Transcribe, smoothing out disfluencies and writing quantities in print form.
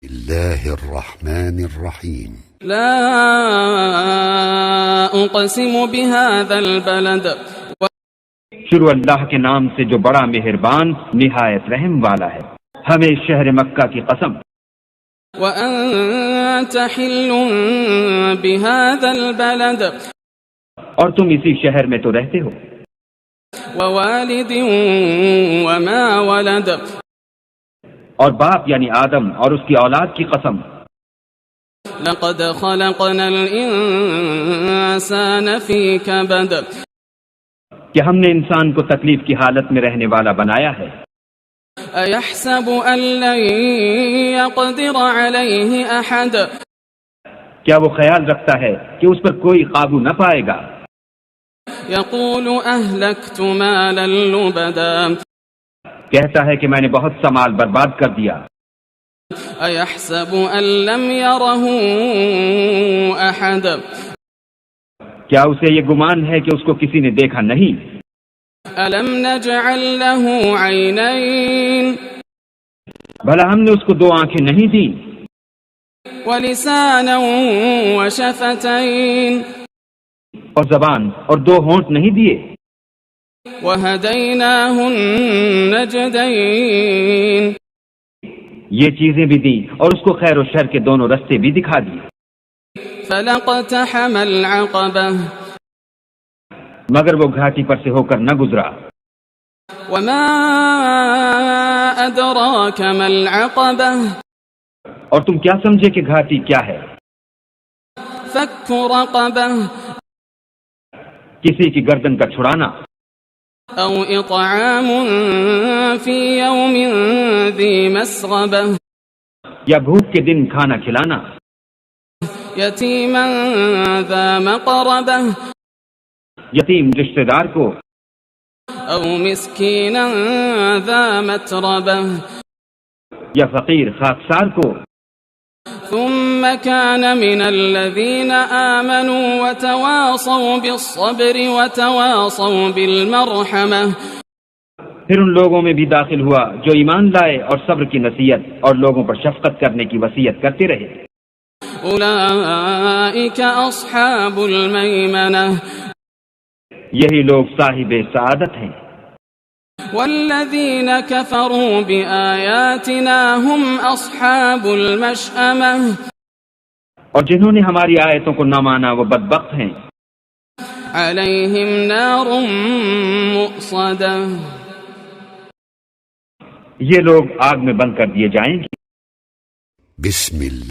اللہ الرحمن الرحیم لا اقسم بهذا البلد شروع اللہ کے نام سے جو بڑا مہربان نہایت رحم والا ہے. ہمیں شہر مکہ کی قسم. وأنت حل بهذا البلد اور تم اسی شہر میں تو رہتے ہو. ووالد وما ولد اور باپ یعنی آدم اور اس کی اولاد کی قسم. لقد خلقنا الإنسان في كبد کہ ہم نے انسان کو تکلیف کی حالت میں رہنے والا بنایا ہے. أيحسب أن لن يقدر عليه أحد کیا وہ خیال رکھتا ہے کہ اس پر کوئی قابو نہ پائے گا. يقول أهلكت مالا لبدا کہتا ہے کہ میں نے بہت سا مال برباد کر دیا. أيحسب أن لم يره أحد کیا اسے یہ گمان ہے کہ اس کو کسی نے دیکھا نہیں. ألم نجعل له عينين بھلا ہم نے اس کو دو آنکھیں نہیں دی. ولسانا وشفتين اور زبان اور دو ہونٹ نہیں دیے. وهديناه النجدين یہ چیزیں بھی دی اور اس کو خیر و شر کے دونوں رستے بھی دکھا دیے. فلقتحم العقبة مگر وہ گھاٹی پر سے ہو کر نہ گزرا. وما أدراك ما العقبة اور تم کیا سمجھے کہ گھاٹی کیا ہے. فك رقبة کسی کی گردن کا چھڑانا. أو إطعام في يوم ذي مسغبة یا بھوک کے دن کھانا کھلانا. يتيما ذا مقربة یتیم رشتہ دار کو. أو مسكينا ذا متربة یا فقیر خاکسار کو. ثم كان من الذين آمنوا وتواصوا بالصبر وتواصوا بالمرحمة پھر ان لوگوں میں بھی داخل ہوا جو ایمان لائے اور صبر کی نصیحت اور لوگوں پر شفقت کرنے کی وصیت کرتے رہے. أولئك أصحاب الميمنة یہی لوگ صاحب سعادت ہیں. والذين كفروا بآياتنا هم أصحاب المشأمة اور جنہوں نے ہماری آیتوں کو نہ مانا وہ بدبخت ہیں. عليهم نار مؤصدة یہ لوگ آگ میں بند کر دیے جائیں گے. بسم اللہ